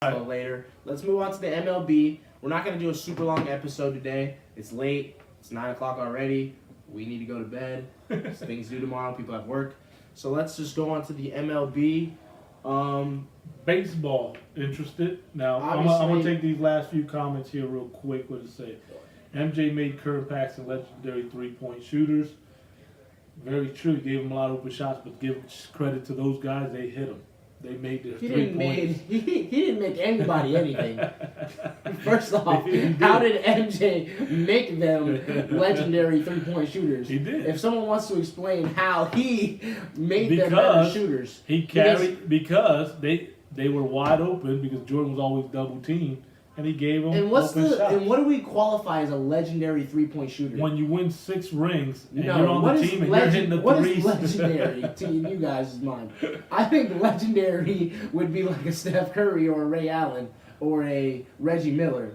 a little later. Let's move on to the MLB. We're not going to do a super long episode today. It's late. It's 9 o'clock already. We need to go to bed. There's things to do tomorrow. People have work. So let's just go on to the MLB. Baseball, interested? Now, I'm going to take these last few comments here real quick. What to say? MJ made Kurt Paxton legendary three-point shooters. Very true. He gave him a lot of open shots, but give credit to those guys. They hit them. They made their 3 points. He didn't make anybody anything. First off, how did MJ make them legendary three-point shooters? He did. If someone wants to explain how he made them better shooters. Because they were wide open because Jordan was always double-teamed. And he gave them shots. And what do we qualify as a legendary three-point shooter? When you win 6 rings and you're on the team and you're hitting the threes. What is legendary to you guys' mind? I think legendary would be like a Steph Curry or a Ray Allen or a Reggie Miller.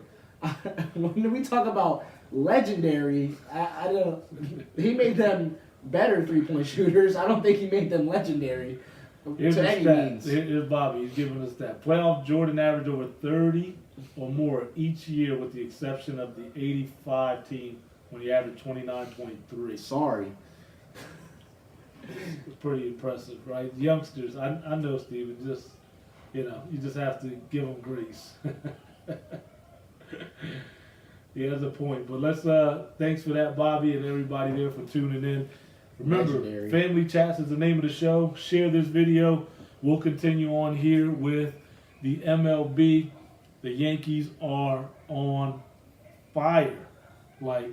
When we talk about legendary, I don't. He made them better three-point shooters. I don't think he made them legendary. Here's to any means. Here's Bobby. He's giving us that. Playoff Jordan averaged over 30 or more each year with the exception of the 85 team when he averaged 29.3. Sorry. It's pretty impressive, right? Youngsters, I know, Steven, you just have to give them grace. He has a point. But let's, thanks for that, Bobby, and everybody there for tuning in. Remember, legendary. Family Chats is the name of the show. Share this video. We'll continue on here with the MLB. The Yankees are on fire. Like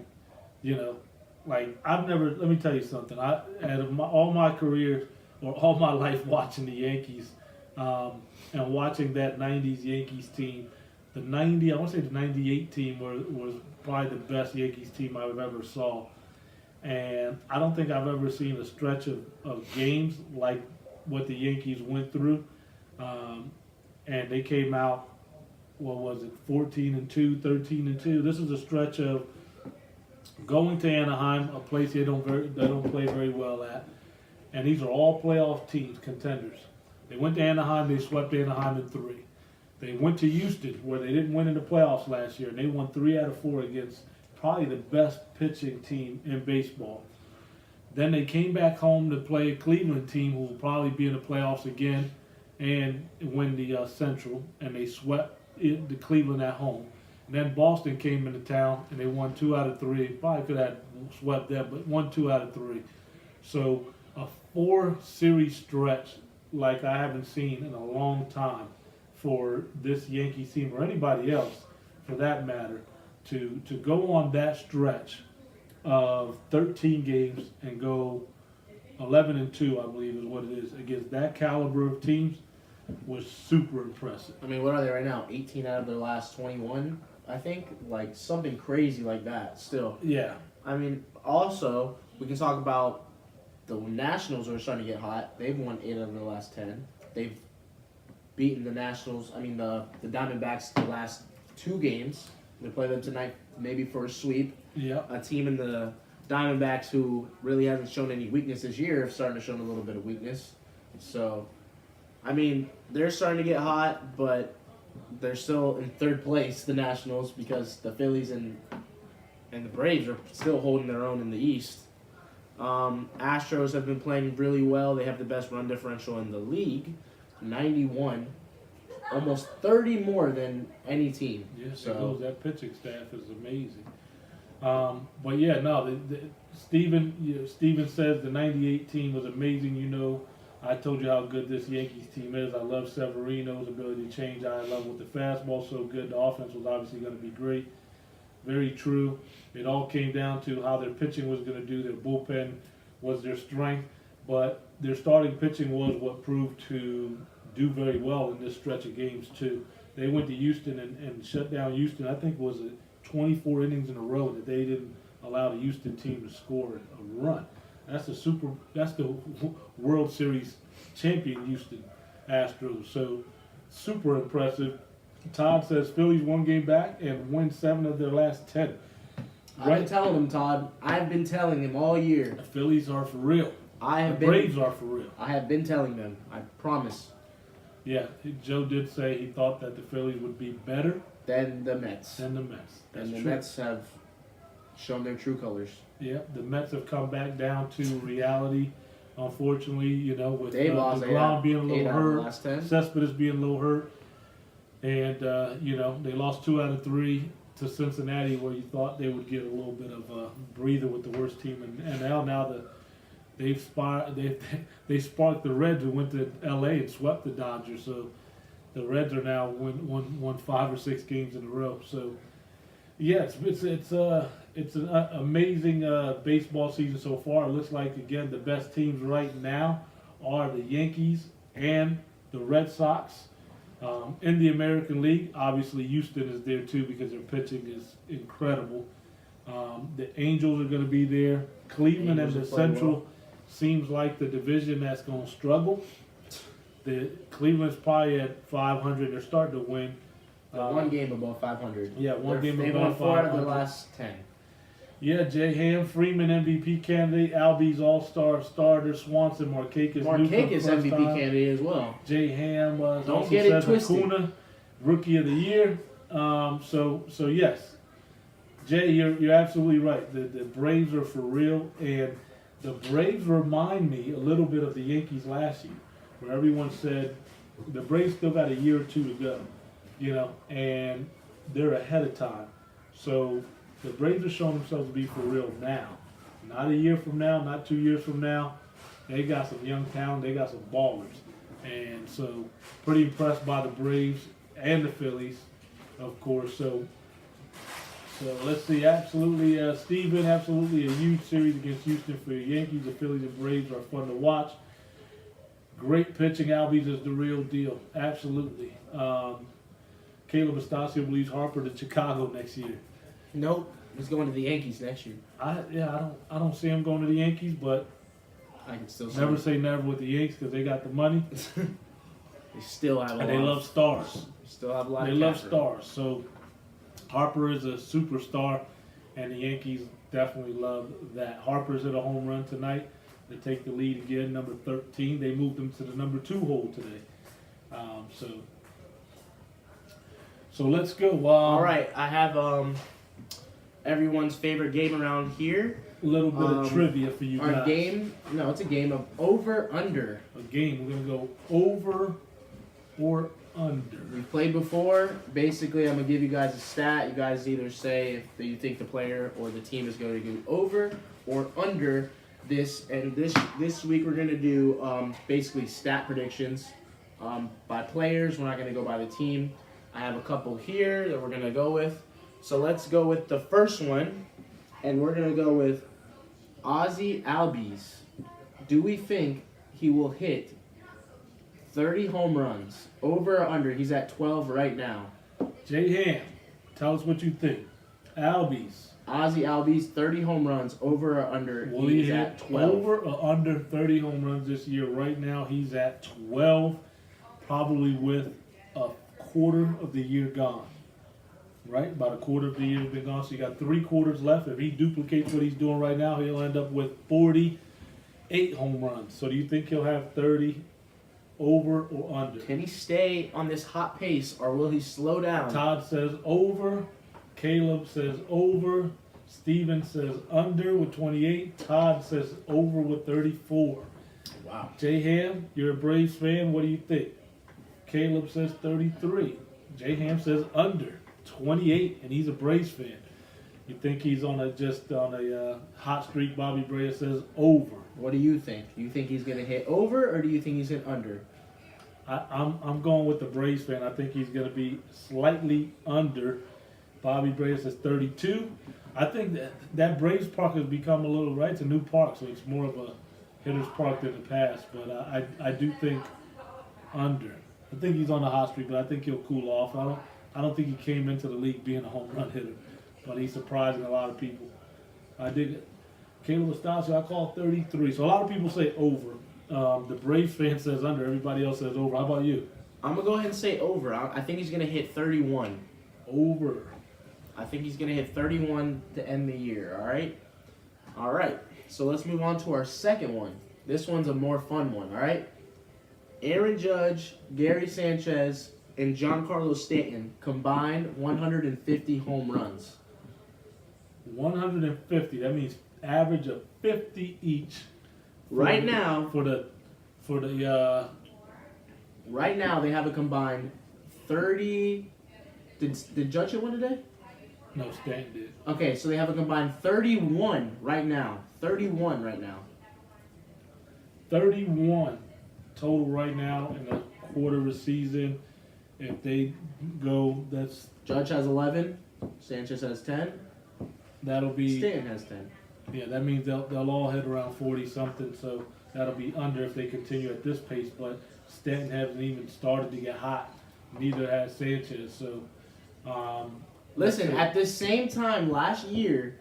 I've never, let me tell you something. Out of all my career, or all my life watching the Yankees, and watching that 90s Yankees team, I want to say the 98 team was probably the best Yankees team I've ever saw. And I don't think I've ever seen a stretch of games like what the Yankees went through. And they came out, 14-2, 13-2. This is a stretch of going to Anaheim, a place they don't play very well at. And these are all playoff teams, contenders. They went to Anaheim, they swept Anaheim in 3. They went to Houston, where they didn't win in the playoffs last year, and they won 3 out of 4 against probably the best pitching team in baseball. Then they came back home to play a Cleveland team who will probably be in the playoffs again and win the Central, and they swept the Cleveland at home. And then Boston came into town and they won 2 out of 3. Probably could have swept them, but won 2 out of 3. So a 4-series stretch like I haven't seen in a long time for this Yankees team or anybody else for that matter. To go on that stretch of 13 games and go 11-2, I believe is what it is, against that caliber of teams was super impressive. I mean, what are they right now? 18 out of their last 21, I think? Like, something crazy like that still. Yeah. I mean, also, we can talk about the Nationals are starting to get hot. They've won 8 out of their last 10. They've beaten the Nationals, the Diamondbacks the last 2 games. They play them tonight, maybe for a sweep. Yeah. A team in the Diamondbacks who really hasn't shown any weakness this year have starting to show a little bit of weakness. So, I mean, they're starting to get hot, but they're still in 3rd place, the Nationals, because the Phillies and the Braves are still holding their own in the East. Astros have been playing really well. They have the best run differential in the league, 91. Almost 30 more than any team. Yes, so that pitching staff is amazing. But yeah, no, Steven says the 98 team was amazing. I told you how good this Yankees team is. I love Severino's ability to change. I love with the fastball so good. The offense was obviously going to be great. Very true. It all came down to how their pitching was going to do. Their bullpen was their strength, but their starting pitching was what proved to do very well in this stretch of games too. They went to Houston and shut down Houston. I think it was 24 innings in a row that they didn't allow the Houston team to score a run. That's the World Series champion Houston Astros. So super impressive. Todd says Phillies 1 game back and win 7 of their last 10. I've been telling him, Todd. I've been telling him all year. The Phillies are for real. The Braves are for real. I have been telling them. I promise. Yeah, Joe did say he thought that the Phillies would be better Then the Mets. than the Mets. That's And the true. Mets have shown their true colors. Yeah, the Mets have come back down to reality. Unfortunately, with They lost DeGrom being a eight little out of the hurt, last 10. Cespedes being a little hurt, and they lost 2 out of 3 to Cincinnati, where you thought they would get a little bit of a breather with the worst team in NL. Now they sparked the Reds, who went to LA and swept the Dodgers. So the Reds are now won 5 or 6 games in a row. So yeah, it's an amazing baseball season so far. It looks like, again, the best teams right now are the Yankees and the Red Sox. In the American League, obviously Houston is there too because their pitching is incredible. The Angels are going to be there. Cleveland and the Central seems like the division that's going to struggle. The Cleveland's probably at 500. They're starting to win. They're one game above 500. Yeah, one game They've above won 4 out of 500. the last 10. Yeah, Jay Ham, Freeman MVP candidate, Albies All-Star starter, Swanson, Markakis, Markakis MVP candidate as well. Jay Ham Don't get it twisted. Acuna, Rookie of the Year. So yes, Jay, you're absolutely right. The Braves are for real, and the Braves remind me a little bit of the Yankees last year, where everyone said the Braves still got a year or 2 to go, and they're ahead of time. So the Braves are showing themselves to be for real now. Not a year from now, not 2 years from now. They got some young talent. They got some ballers. And so pretty impressed by the Braves and the Phillies, of course. So let's see. Absolutely, Steven, absolutely a huge series against Houston for the Yankees. The Phillies and Braves are fun to watch. Great pitching. Albies is the real deal. Absolutely. Caleb Estacio believes Harper to Chicago next year. Nope, he's going to the Yankees next year. I don't see him going to the Yankees, but I can still see never him. say never with the Yankees because they got the money They still have a and lot. they love stars. Still have a lot. They of love cap room. stars. So Harper is a superstar, and the Yankees definitely love that. Harper's hit a home run tonight. They take the lead again, number 13. They moved him to the number 2 hole today. So let's go. All right, I have everyone's favorite game around here. A little bit of trivia for you Our guys. game, no, it's a game of over/under. A game. We're gonna go over or under. We've played before. Basically, I'm gonna give you guys a stat. You guys either say if you think the player or the team is going to go over or under this. And this week we're gonna do basically stat predictions by players. We're not gonna go by the team. I have a couple here that we're gonna go with. So let's go with the first one, and we're gonna go with Ozzy Albies. Do we think he will hit 30 home runs? Over or under? He's at 12 right now. Jay Ham, tell us what you think. Albies. Ozzy Albies, 30 home runs. Over or under? Will he He's hit at 12. over or under 30 home runs this year? Right now, he's at 12, probably with a quarter of the year gone. Right? About a quarter of the year has been gone. So you got 3 quarters left. If he duplicates what he's doing right now, he'll end up with 48 home runs. So do you think he'll have 30 over or under? Can he stay on this hot pace, or will he slow down? Todd says over. Caleb says over. Steven says under with 28. Todd says over with 34. Wow. J Ham, you're a Braves fan. What do you think? Caleb says 33. J Ham says under 28, and he's a Braves fan. You think he's on a hot streak? Bobby Brea says over. What do you think? Do you think he's going to hit over, or do you think he's hit under? I'm going with the Braves fan. I think he's going to be slightly under. Bobby Brea says 32. I think that Braves park has become a little, right? It's a new park, so it's more of a hitter's park than the past. But I do think under. I think he's on the hot streak, but I think he'll cool off. I don't think he came into the league being a home run hitter, but he's surprising a lot of people. I dig it. Caleb Estacio, I call 33. So a lot of people say over. The Braves fan says under. Everybody else says over. How about you? I'm going to go ahead and say over. I think he's going to hit 31. Over. I think he's going to hit 31 to end the year, all right? All right, so let's move on to our second one. This one's a more fun one, all right? Aaron Judge, Gary Sanchez, and Giancarlo Stanton combined 150 home runs. 150. That means average of 50 each. Right now, right now they have a combined 30. Did Judge hit one today? No, Stanton did. Okay, so they have a combined 31 right now. 31 right now. 31 total right now in the quarter of the season. If they go, that's Judge has 11. Sanchez has 10. that'll be Stanton has 10. yeah. That means they'll all hit around 40 something. So that'll be under if they continue at this pace. But Stanton hasn't even started to get hot. Neither has Sanchez. So Listen, at the same time last year,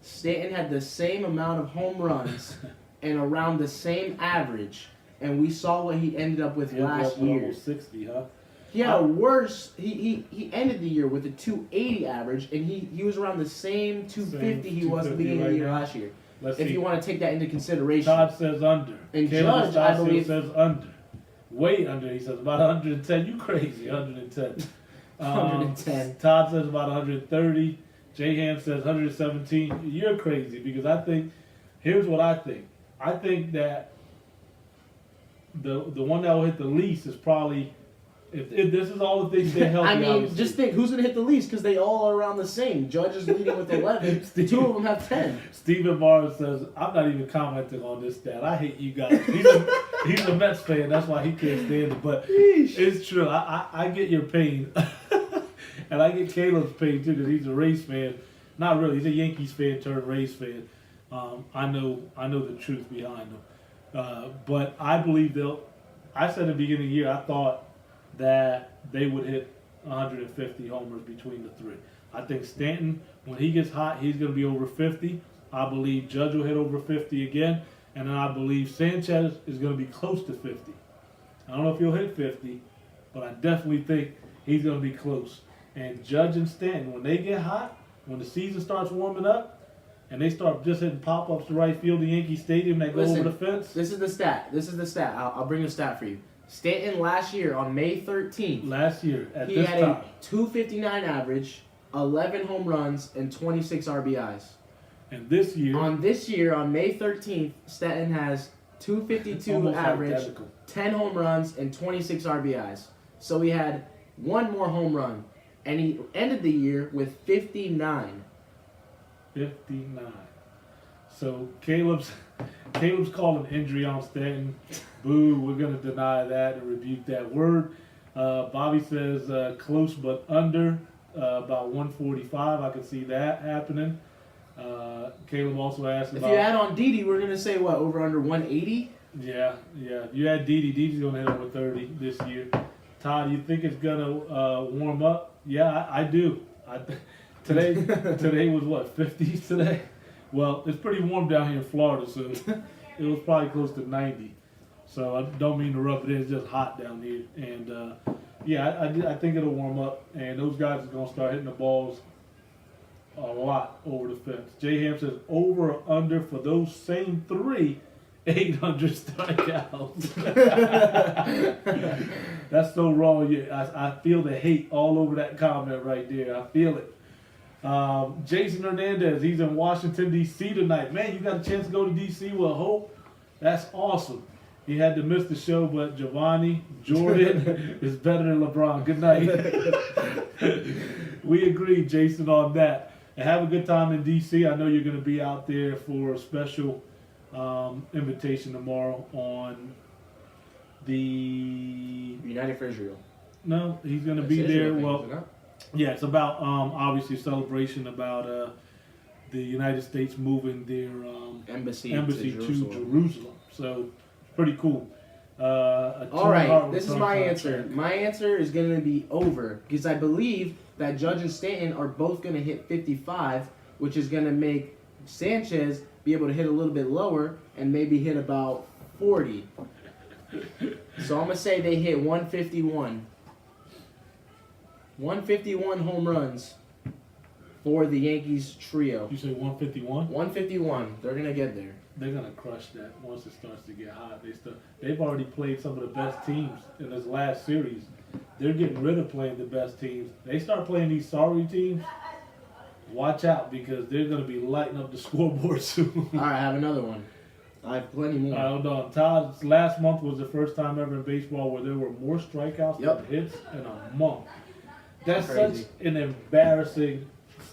Stanton had the same amount of home runs and around the same average, and we saw what he ended up with last year. Almost 60, huh? He had a worse. He ended the year with a 280 average, and he was around the same 250 he was at the beginning of the year last year. Let's If see. you want to take that into consideration. Todd says under. And Caleb Judge, I Stossel believe- says under. Way under. He says about 110. You crazy? 110. 110. Todd says about 130. J Ham says 117. You're crazy because I think. Here's what I think. I think that the one that will hit the least is probably if this is all the things they healthy. I mean, obviously. just think who's going to hit the least because they all are around the same. Judge is leading with 11. Two of them have 10. Stephen Barnes says, I'm not even commenting on this stat. I hate you guys. He's a Mets fan. That's why he can't stand it. But it's true. I get your pain. And I get Caleb's pain, too, because he's a Rays fan. Not really. He's a Yankees fan turned Rays fan. I know the truth behind them. But I believe I said at the beginning of the year, I thought that they would hit 150 homers between the three. I think Stanton, when he gets hot, he's going to be over 50. I believe Judge will hit over 50 again. And then I believe Sanchez is going to be close to 50. I don't know if he'll hit 50, but I definitely think he's going to be close. And Judge and Stanton, when they get hot, when the season starts warming up, and they start just hitting pop-ups to right field in Yankee Stadium that go over the fence. This is the stat. I'll bring the stat for you. Stanton last year on May 13th. Last year, at He this had time. a 259 average, 11 home runs, and 26 RBIs. And this year, On May 13th, Stanton has 252 almost average, identical. 10 home runs, and 26 RBIs. So he had one more home run, and he ended the year with 59. 59. So Caleb's calling injury on Stanton. Boo, we're going to deny that and rebuke that word. Bobby says close but under, about 145. I can see that happening. Caleb also asked If about... you add on Didi, we're going to say, what, over under 180? Yeah. If you add Didi, Didi's going to hit over 30 this year. Todd, you think it's going to warm up? Yeah, I do. Today was what, 50s today? Well, it's pretty warm down here in Florida, so it was probably close to 90. So I don't mean to rub it in, it's just hot down here. And I think it'll warm up, and those guys are going to start hitting the balls a lot over the fence. J Ham says over or under for those same three, 800 strikeouts. That's so wrong. I feel the hate all over that comment right there. I feel it. Jason Hernandez, he's in Washington, D.C. tonight. Man, you got a chance to go to D.C. with Hope? That's awesome. He had to miss the show, but Giovanni Jordan is better than LeBron. Good night. We agree, Jason, on that. And have a good time in D.C. I know you're going to be out there for a special invitation tomorrow on the... United for Israel. No, he's going to That's be there. Israel thing, Well, is it not? yeah, it's about obviously a celebration about the United States moving their Embassy to to Jerusalem. So pretty cool. All right, this is my answer. My answer is going to be over because I believe that Judge and Stanton are both going to hit 55, which is going to make Sanchez be able to hit a little bit lower and maybe hit about 40. So I'm going to say they hit 151. 151 home runs for the Yankees trio. You say 151? 151. They're gonna get there. They're gonna crush that once it starts to get hot. They've already played some of the best teams in this last series. They're getting rid of playing the best teams. They start playing these sorry teams. Watch out, because they're gonna be lighting up the scoreboard soon. All right, I have another one. I have plenty more. Hold on. Todd's last month was the first time ever in baseball where there were more strikeouts than hits in a month. That's crazy. Such an embarrassing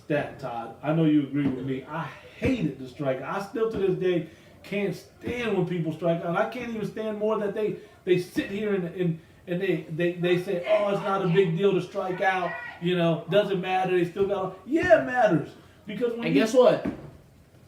stat, Todd. I know you agree with me. I hated the strike. I still to this day can't stand when people strike out. I can't even stand more that they sit here and they say, oh, it's not a big deal to strike out. Doesn't matter. They still got. Yeah, it matters, because when guess what?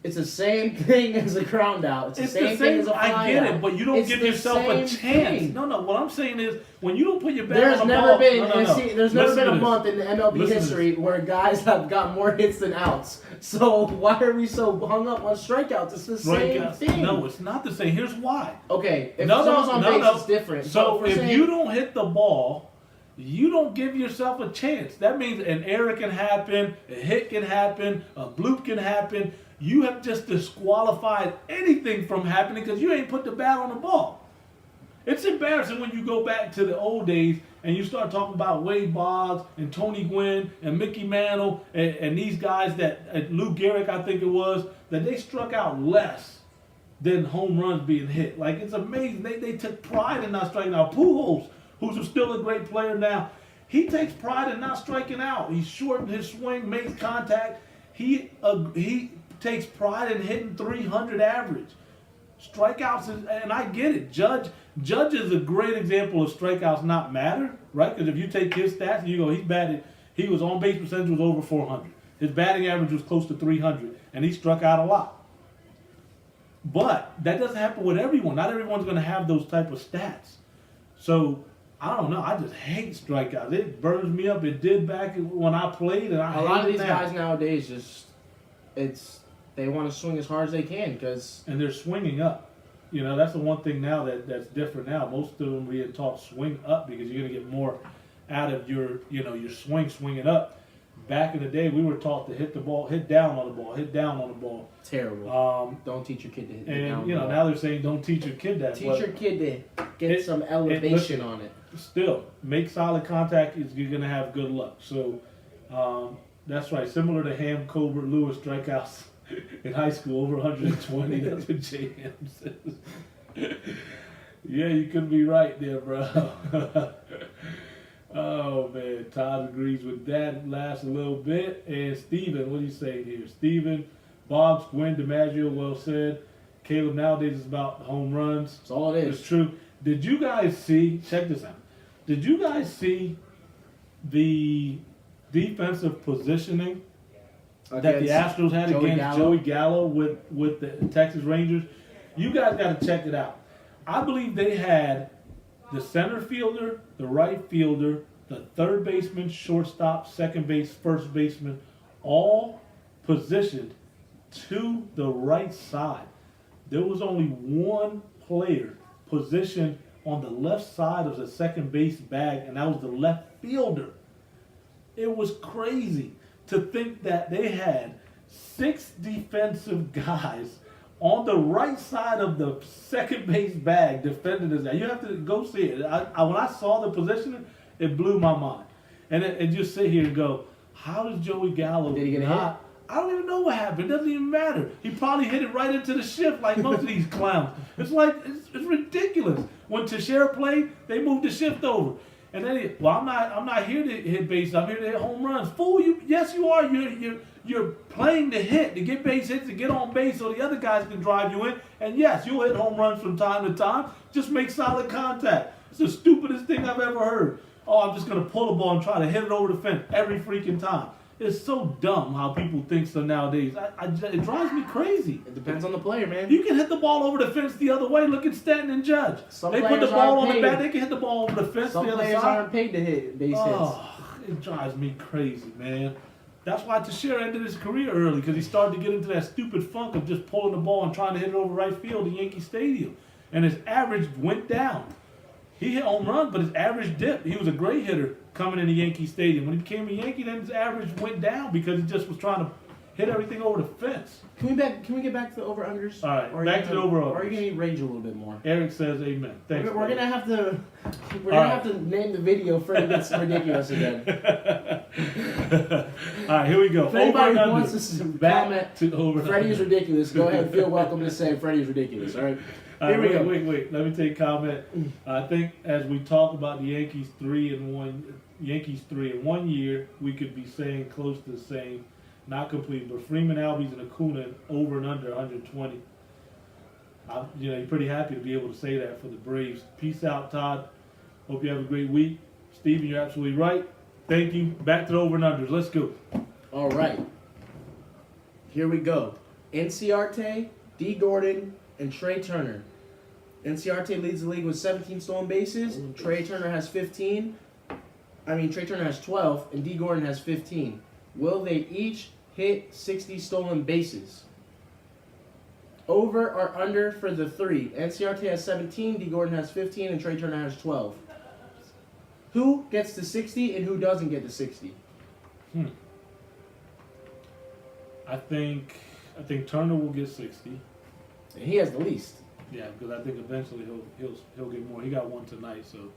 It's the same thing as a ground out. It's the same thing as a fly I get out. it, but you don't give yourself a chance. Thing. No. What I'm saying is, when you don't put your bat There's on the never ball, been. no. See, there's never Listen been a to month in the MLB Listen to history where guys have got more hits than outs. So why are we so hung up on strikeouts? It's the same thing. No, it's not the same. Here's why. Okay, if someone's on base, it's different. So if you don't hit the ball, you don't give yourself a chance. That means an error can happen, a hit can happen, a bloop can happen. You have just disqualified anything from happening because you ain't put the bat on the ball. It's embarrassing when you go back to the old days and you start talking about Wade Boggs and Tony Gwynn and Mickey Mantle and these guys that, Lou Gehrig, I think it was, that they struck out less than home runs being hit. Like, it's amazing. They took pride in not striking out. Pujols, who's still a great player now, he takes pride in not striking out. He shortened his swing, makes contact. He takes pride in hitting 300 average. Strikeouts, and I get it. Judge is a great example of strikeouts not matter, right? Because if you take his stats and you go, he was on base percentage was over 400. His batting average was close to 300, and he struck out a lot. But that doesn't happen with everyone. Not everyone's going to have those type of stats. So I don't know. I just hate strikeouts. It burns me up. It did back when I played, and a lot of these guys nowadays they want to swing as hard as they can and they're swinging up. That's the one thing now that's different now. Most of them we had taught swing up because you're going to get more out of your swinging up. Back in the day, we were taught to hit the ball, hit down on the ball. Terrible. Don't teach your kid to hit down. And now they're saying don't teach your kid that. Teach your kid to get some elevation on it. Still, make solid contact. You're going to have good luck. So that's right. Similar to Ham, Colbert, Lewis strikeouts in high school, over 120. That's what J.M. says. Yeah, you could be right there, bro. Oh, man. Todd agrees with that. Last a little bit. And Steven, what are you saying here? Steven, Boggs, Gwynn, DiMaggio, well said. Caleb, nowadays is about home runs. That's all it is. It's true. Did you guys see, check this out. Did you guys see the defensive positioning that the Astros had against Joey Gallo with the Texas Rangers? You guys got to check it out. I believe they had the center fielder, the right fielder, the third baseman, shortstop, second base, first baseman, all positioned to the right side. There was only one player positioned on the left side of the second base bag, and that was the left fielder. It was crazy to think that they had 6 defensive guys on the right side of the second base bag defending this guy. You have to go see it. When I saw the positioning, it blew my mind. And just sit here and go, how does Joey Gallo Did he get a hit? I don't even know what happened. It doesn't even matter. He probably hit it right into the shift like most of these clowns. It's like, it's ridiculous. When Teixeira played, they moved the shift over. And then, I'm not here to hit bases. I'm here to hit home runs. Fool, yes, you are. You're playing to hit, to get base hits, to get on base so the other guys can drive you in. And yes, you'll hit home runs from time to time. Just make solid contact. It's the stupidest thing I've ever heard. Oh, I'm just going to pull the ball and try to hit it over the fence every freaking time. It's so dumb how people think so nowadays. It drives me crazy. It depends on the player, man. You can hit the ball over the fence the other way. Look at Stanton and Judge. They put the ball on the bat. They can hit the ball over the fence the other side. Some players aren't paid to hit base hits. It drives me crazy, man. That's why Teixeira ended his career early, because he started to get into that stupid funk of just pulling the ball and trying to hit it over right field in Yankee Stadium. And his average went down. He hit home runs, but his average dipped. He was a great hitter coming into Yankee Stadium. When he became a Yankee, then his average went down because he just was trying to hit everything over the fence. Can we get back to the over-unders? All right, Or are back you to the gonna- over-unders. Or are you going to rage a little bit more? Eric says amen. Thanks. We're gonna have to. We're All gonna right. have to name the video Freddie gets ridiculous again. All right, here we go. If anybody Over and wants under. to Back comment, to over. Freddie is ridiculous, go ahead and feel welcome to say Freddie is ridiculous. All right. Here we go. Wait. Let me take comment. I think as we talk about the Yankees 3 in 1 year, we could be saying close to the same, not complete. But Freeman, Albies, and Acuna over and under 120. You're pretty happy to be able to say that for the Braves. Peace out, Todd. Hope you have a great week. Steven, you're absolutely right. Thank you. Back to the over and unders. Let's go. All right. Here we go. Enciarte, D. Gordon, and Trey Turner. Enciarte leads the league with 17 stolen bases. Trey Turner has 15. Trey Turner has 12, and D. Gordon has 15. Will they each hit 60 stolen bases? Over or under for the three? Enciarte has 17, D. Gordon has 15, and Trey Turner has 12. Who gets to 60 and who doesn't get to 60? I think Turner will get 60. And he has the least. Yeah, because I think eventually he'll get more. He got one tonight, so.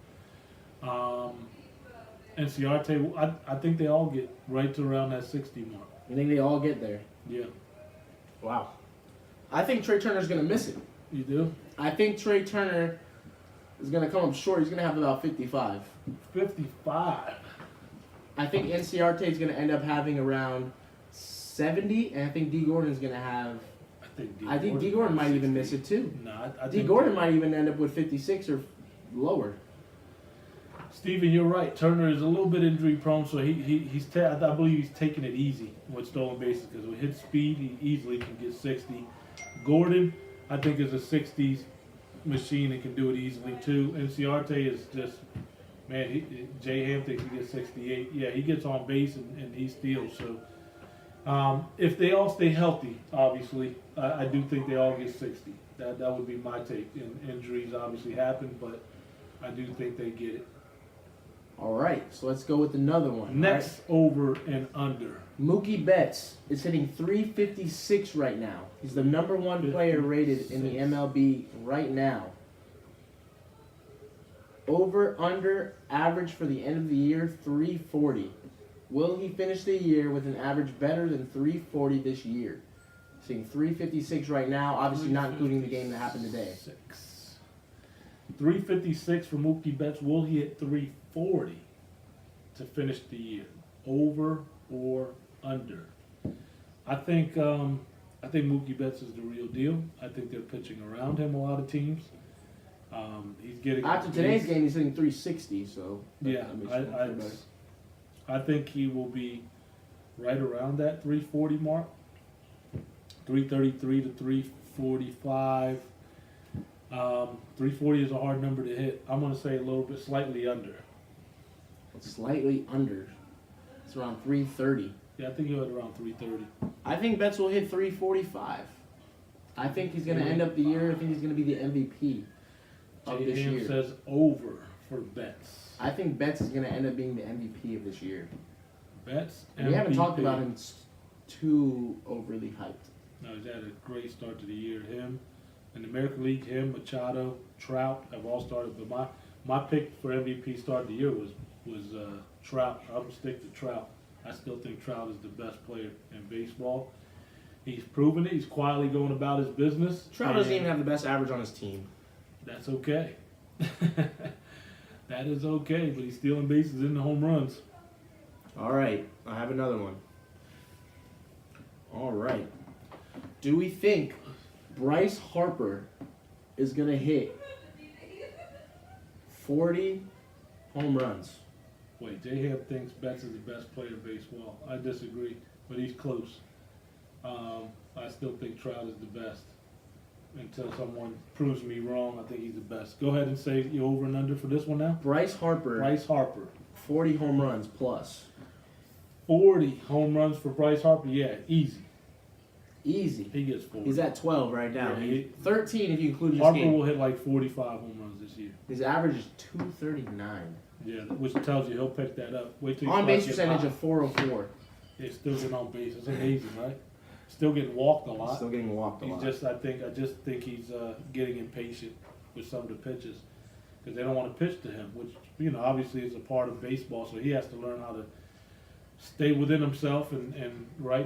Enciarte, I think they all get right to around that 60 mark. You think they all get there? Yeah. Wow. I think Trey Turner's going to miss it. You do? I think Trey Turner is going to come up short. He's going to have about 55. 55. I think Enciarte is going to end up having around 70, and I think D. Gordon's going to have... I think D. Gordon might even miss it too. No, D. Gordon might even end up with 56 or lower. Steven, you're right. Turner is a little bit injury prone, so I believe he's taking it easy with stolen bases because with his speed, he easily can get 60. Gordon, I think, is a 60s machine and can do it easily too. Enciarte is just, man, Jay Ham thinks he gets 68. Yeah, he gets on base and he steals. So if they all stay healthy, obviously, I do think they all get 60. That would be my take. And injuries obviously happen, but I do think they get it. All right, so let's go with another one. Next, right? over and under. Mookie Betts is hitting 356 right now. He's the number one player rated in the MLB right now. Over, under, average for the end of the year, 340. Will he finish the year with an average better than 340 this year? Seeing 356 right now, obviously not including the game that happened today. 356 for Mookie Betts. Will he hit 340 to finish the year? Over or under? I think Mookie Betts is the real deal. I think they're pitching around him, a lot of teams. He's getting After today's game, he's hitting 360. So yeah, I think he will be right around that 340 mark. 333 to 345. 340 is a hard number to hit. I'm going to say a little bit, slightly under. Slightly under. It's around 330. Yeah, I think he'll hit around 330. I think Betts will hit 345. I think he's going to end up the year. I think he's going to be the MVP of this J.M. year. says over for Betts. I think Betts is going to end up being the MVP of this year. Betts, We haven't MVP. talked about him too overly hyped. No, he's had a great start to the year. Him, in the American League, Machado, Trout have all started. But my pick for MVP start of the year was Trout. I would stick to Trout. I still think Trout is the best player in baseball. He's proven it. He's quietly going about his business. Trout doesn't even have the best average on his team. That's okay. That is okay, but he's stealing bases in the home runs. All right, I have another one. All right. Do we think Bryce Harper is going to hit 40 home runs? Wait, J-Ham thinks Betts is the best player in baseball. I disagree, but he's close. I still think Trout is the best. Until someone proves me wrong, I think he's the best. Go ahead and say you over and under for this one now. Bryce Harper, 40 home runs plus. 40 home runs for Bryce Harper, yeah, easy. Easy. He gets 40. He's at 12 right now. Yeah, 13 if you include this Harper game. will hit like 45 home runs this year. His average is 239. Yeah, which tells you he'll pick that up. Wait till On base starts getting percentage hot. of 404. He's still getting on base. It's amazing, right? Still getting walked a lot. Still getting walked a lot. I just think he's getting impatient with some of the pitches because they don't want to pitch to him, which obviously is a part of baseball. So he has to learn how to stay within himself and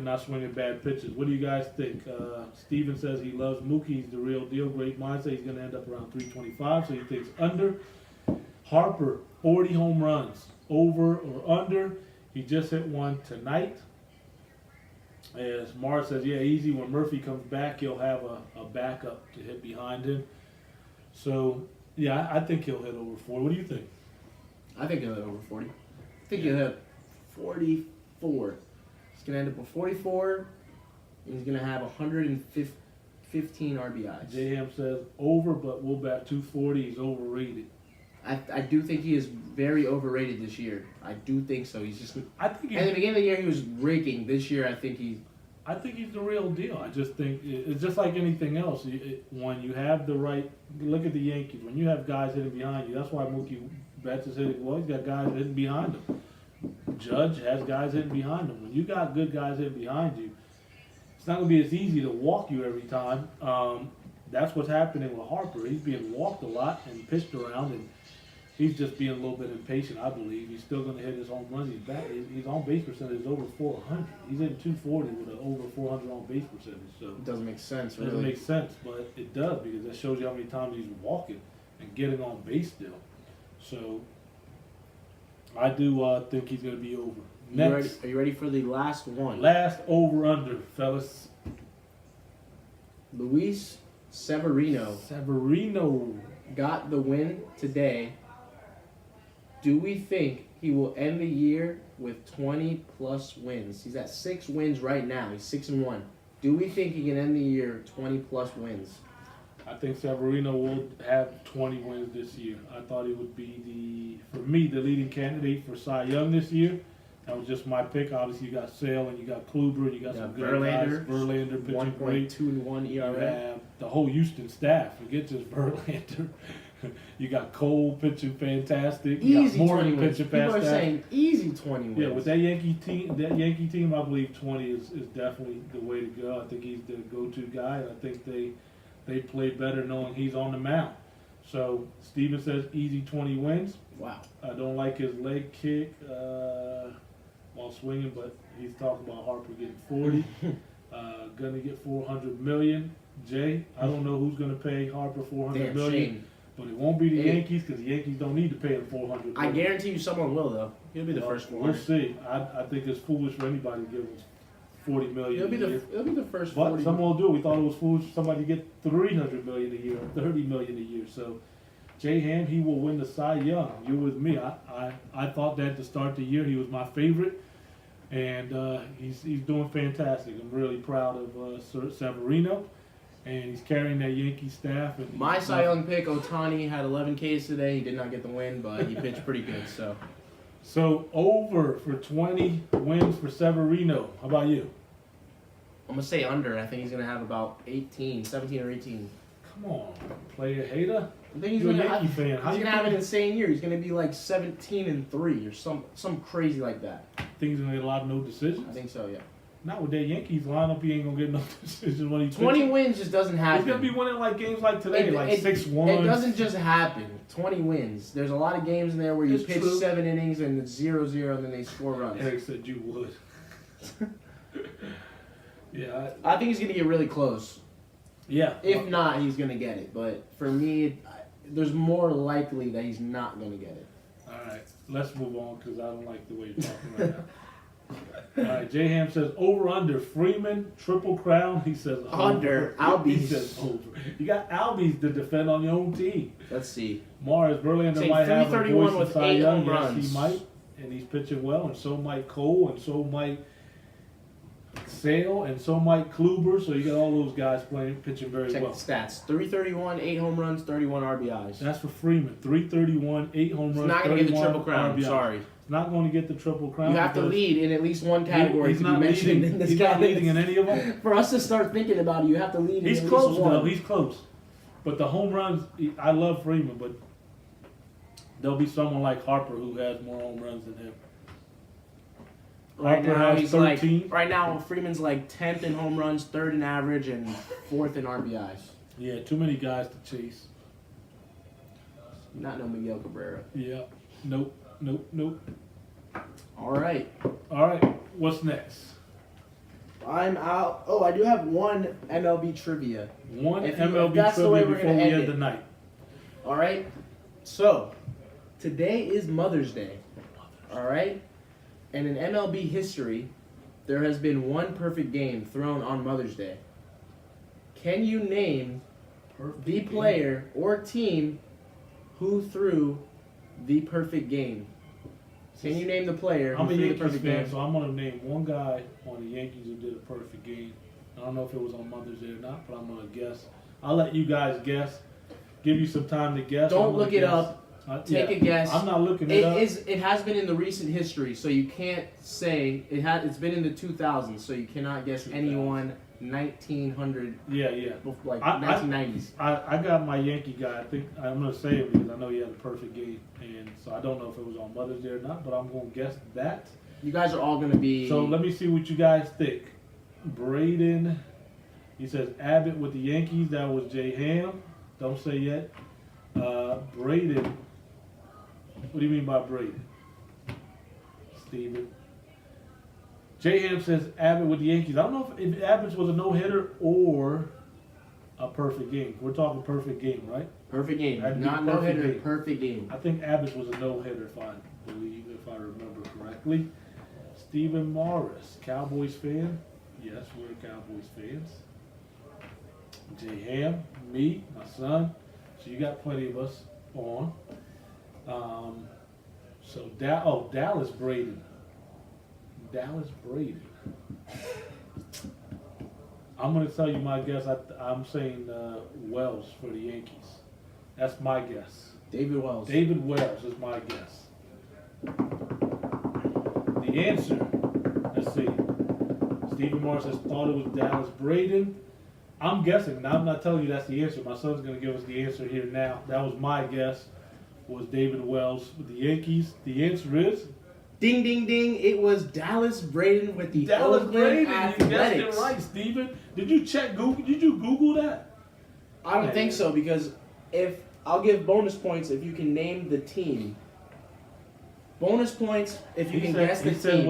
not swinging bad pitches. What do you guys think? Steven says he loves Mookie. He's the real deal. Great mindset. He's going to end up around 325. So he thinks under. Harper, 40 home runs. Over or under. He just hit one tonight. As Mars says, yeah, easy. When Murphy comes back, he'll have a backup to hit behind him. So, yeah, I think he'll hit over 40. What do you think? I think he'll hit over 40. I think he'll hit 44. He's going to end up with 44, and he's going to have 115 RBIs. J-Ham says over, but we'll bat 240. He's overrated. I do think he is very overrated this year. I do think so. He's just. I think At the beginning of the year, he was raking. This year, I think he's the real deal. I just think it's just like anything else. When you have the right, look at the Yankees. When you have guys hitting behind you, that's why Mookie Betts is hitting well. He's got guys hitting behind him. Judge has guys hitting behind him. When you got good guys hitting behind you, it's not going to be as easy to walk you every time. That's what's happening with Harper. He's being walked a lot and pitched around, and he's just being a little bit impatient, I believe. He's still going to hit his home runs. His on base percentage is over 400. He's hitting 240 with an over 400 on base percentage. So it doesn't make sense. it doesn't make sense, but it does because that shows you how many times he's walking and getting on base still. So I do think he's going to be over. Next, Are you ready for the last one? last over/under, fellas. Luis Severino got the win today. Do we think he will end the year with 20 plus wins? He's at 6 wins right now. He's 6-1. Do we think he can end the year 20 plus wins? I think Severino will have 20 wins this year. I thought he would be for me, the leading candidate for Cy Young this year. That was just my pick. Obviously, you got Sale and you got Kluber and you got some good Verlander, guys. Verlander pitching great. 1.21 You ERA. have the whole Houston staff. Forget just Verlander. You got Cole pitching fantastic. You Easy got Morton 20 wins. pitching People are fantastic. saying easy 20 wins. Yeah, with that Yankee team, I believe 20 is definitely the way to go. I think he's the go-to guy. I think they play better knowing he's on the mound. So Steven says easy 20 wins. Wow. I don't like his leg kick while swinging, but he's talking about Harper getting 40. Gonna get $400 million. Jay, I don't know who's gonna pay Harper $400 million. Shame. But it won't be the Yankees because the Yankees don't need to pay him $400 million. I guarantee you someone will, though. He'll be the first one. We'll see. I think it's foolish for anybody to give him $40 million. He'll be the first But 40. someone will do it. We thought it was foolish for somebody to get $300 million a year or $30 million a year. So, Jay Ham, he will win the Cy Young. You're with me. I thought that to start the year. He was my favorite, and he's doing fantastic. I'm really proud of Severino, and he's carrying that Yankee staff. And My Cy Young pick, Ohtani, had 11 Ks today. He did not get the win, but he pitched pretty good. So over for 20 wins for Severino. How about you? I'm going to say under. I think he's going to have about 17 or 18. Come on, player hater. I think he's You're a going Yankee fan. to have an insane year. He's going to be like 17-3 or some crazy like that. Think he's gonna get a lot of no decisions? I think so, yeah. Not with that Yankees lineup, he ain't gonna get no decisions when he's 20 pitching. wins just doesn't happen. He's gonna be winning like games like today, like 6-1. It doesn't just happen. 20 wins. There's a lot of games in there where you It's pitch true. 7 innings and it's 0-0 and then they score runs. Eric said you would. Yeah. I think he's going to get really close. Yeah. If not, he's going to get it. But for me, there's more likely that he's not going to get it. All right, let's move on because I don't like the way you're talking right now. All right, J Ham says over under Freeman Triple Crown. He says Under over. He Albies. says over. You got Albies to defend on your own team. Let's see. Mars Verlander Say might have a 331 voice with in Cy 8 Young. home Yes, runs. he might, and he's pitching well, and so might Cole, and so might Sale, and so might Kluber. So you got all those guys pitching very Check well. the stats. 331, 8 home runs, 31 RBIs. That's for Freeman. 331, 8 home runs, He's not going to get the 31 Triple Crown. RBIs. Sorry. not going to get the Triple Crown. You have to lead in at least one category He's to be not mentioned leading. in this He's not leading in any of them. For us to start thinking about it, you have to lead in He's at close least one. though. He's close. But the home runs, I love Freeman, but there'll be someone like Harper who has more home runs than him. Right Harper now, has he's 13. like, right now, Freeman's like 10th in home runs, 3rd in average, and 4th in RBIs. Yeah, too many guys to chase. Not no Miguel Cabrera. Yeah. Nope. All right. All right. What's next? I'm out. Oh, I do have one MLB trivia. One If MLB that's the way trivia we're before we gonna end end the it. night. All right. So, today is Mother's Day. All right. And in MLB history, there has been one perfect game thrown on Mother's Day. Can you name the player or team who threw the perfect game? Can you name the player who I'm a threw the Yankees perfect fan, game? so I'm going to name one guy on the Yankees who did a perfect game. I don't know if it was on Mother's Day or not, but I'm going to guess. I'll let you guys guess. Give you some time to guess. Don't I'm gonna look it guess. up. Take a guess. I'm not looking it up. It has been in the recent history, so you can't say it's been in the 2000s, so you cannot guess 2000s. anyone 1900 Yeah. like I- 1990s. I got my Yankee guy. I think I'm going to say it because I know he had a perfect game, and so I don't know if it was on Mother's Day or not, but I'm going to guess that. You guys are all going to be. So let me see what you guys think. Braden, he says Abbott with the Yankees. That was Jay Ham. Don't say yet. Braden. What do you mean by Braden? Steven. Jay Ham says Abbott with the Yankees. I don't know if Abbott's was a no-hitter or a perfect game. We're talking perfect game, right? Perfect game. That'd be Not no perfect hitter. game. Perfect game. I think Abbott's was a no-hitter, if I remember correctly. Stephen Morris, Cowboys fan. Yes, we're Cowboys fans. Jay Ham, me, my son. So you got plenty of us on. Dallas Braden. Dallas Braden. I'm going to tell you my guess. I'm saying Wells for the Yankees. That's my guess. David Wells. David Wells is my guess. The answer, let's see. Stephen Morris has thought it was Dallas Braden. I'm guessing. Now I'm not telling you that's the answer. My son's going to give us the answer here now. That was my guess. Was David Wells with the Yankees? The answer is Ding, ding, ding. It was Dallas Braden with the Dallas Oakland Braden. You Athletics. guessed it right, Stephen. Did you check Google? Did you Google that? I don't think so, because if I'll give bonus points if you can name the team. Bonus points if you can guess the team.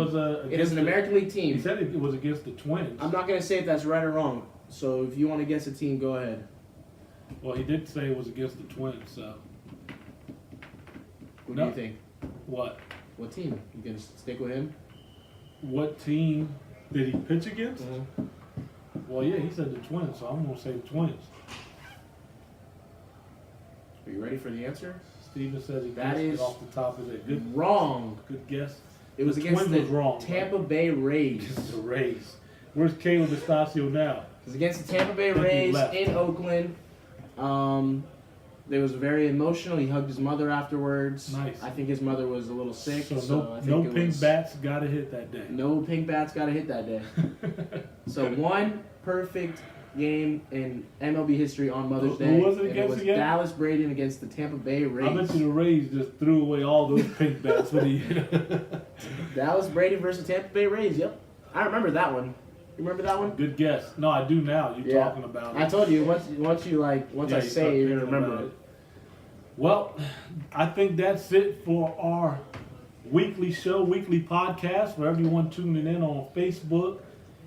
It is an American League team. He said it was against the Twins. I'm not going to say if that's right or wrong. So if you want to guess a team, go ahead. Well, he did say it was against the Twins, so. Who do you think? What? What team? You going to stick with him? What team did he pitch against? Mm-hmm. Well, yeah, he said the Twins, so I'm going to say the Twins. Are you ready for the answer? Steven says he That guessed is it off the top of it. Good, Wrong. good guess. It was The against Twins the was wrong, Tampa Bay Rays. Against the Rays. Where's Caleb Estacio now? It was against the Tampa Bay I think he Rays left. in Oakland. It was very emotional. He hugged his mother afterwards. Nice. I think his mother was a little sick. So I think no it pink was, bats got to hit that day. No pink bats got a hit that day. So one perfect game in MLB history on Mother's Who Day. was it and against was again? Dallas Braden against the Tampa Bay Rays. I bet you the Rays just threw away all those pink bats for the year. Dallas Braden versus Tampa Bay Rays. Yep, I remember that one. You remember that one? Good guess. No, I do now. You're talking about it. I told you once Yeah, I say it, you're gonna thinking remember about it. Well, I think that's it for our weekly show, weekly podcast for everyone tuning in on Facebook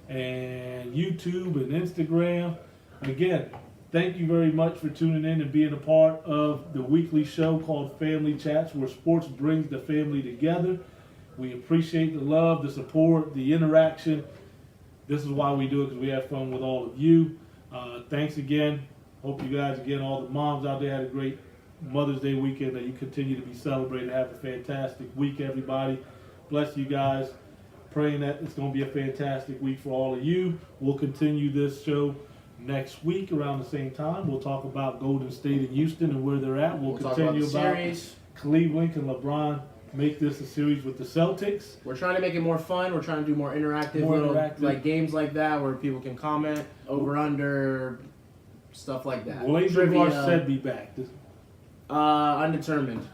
and YouTube and Instagram. Again, thank you very much for tuning in and being a part of the weekly show called Family Chats, where sports brings the family together. We appreciate the love, the support, the interaction. This is why we do it, because we have fun with all of you. Thanks again. Hope you guys, again, all the moms out there had a great Mother's Day weekend, that you continue to be celebrating. Have a fantastic week, everybody. Bless you guys. Praying that it's going to be a fantastic week for all of you. We'll continue this show next week around the same time. We'll talk about Golden State and Houston and where they're at. We'll Talk about continue the about series. Cleveland and LeBron make this a series with the Celtics. We're trying to make it more fun. We're trying to do more interactive, like games like that where people can comment, over under, stuff like that. Will Angel said be back? Undetermined.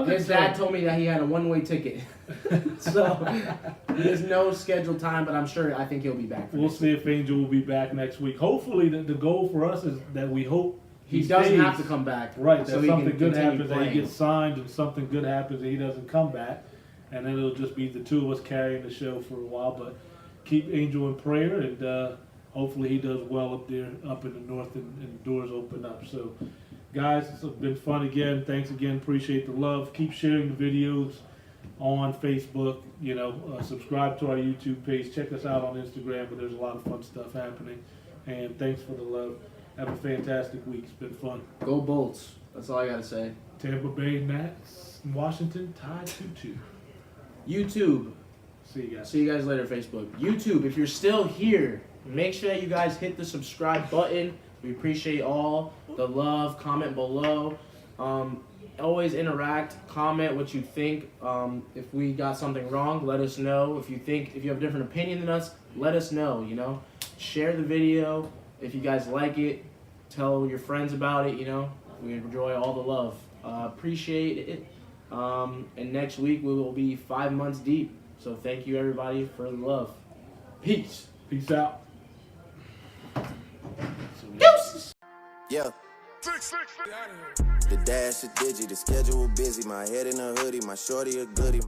His dad told me that he had a one-way ticket, so there's no scheduled time. But I think he'll be back. We'll see if Angel will be back next week. Hopefully, the goal for us is that we hope he doesn't have to come back. Right, so that something good happens, playing. that he gets signed, and something good happens, and he doesn't come back, and then it'll just be the two of us carrying the show for a while. But keep Angel in prayer, and hopefully he does well up there, up in the north, and doors open up. So, guys, it's been fun again. Thanks again. Appreciate the love. Keep sharing the videos on Facebook. Subscribe to our YouTube page. Check us out on Instagram. But there's a lot of fun stuff happening. And thanks for the love. Have a fantastic week. It's been fun. Go Bolts. That's all I gotta say. Tampa Bay Nats, Washington tied 2-2. YouTube. See you guys. See you guys later, Facebook. YouTube, if you're still here, make sure that you guys hit the subscribe button. We appreciate all the love. Comment below. Always interact. Comment what you think. If we got something wrong, let us know. If you have a different opinion than us, let us know. Share the video. If you guys like it, tell your friends about it. We enjoy all the love. Appreciate it. And next week we will be 5 months deep. So thank you everybody for the love. Peace. Peace out. Deuces. Yeah. The dash is digi, the schedule busy. My head in a hoodie, my shorty a goodie.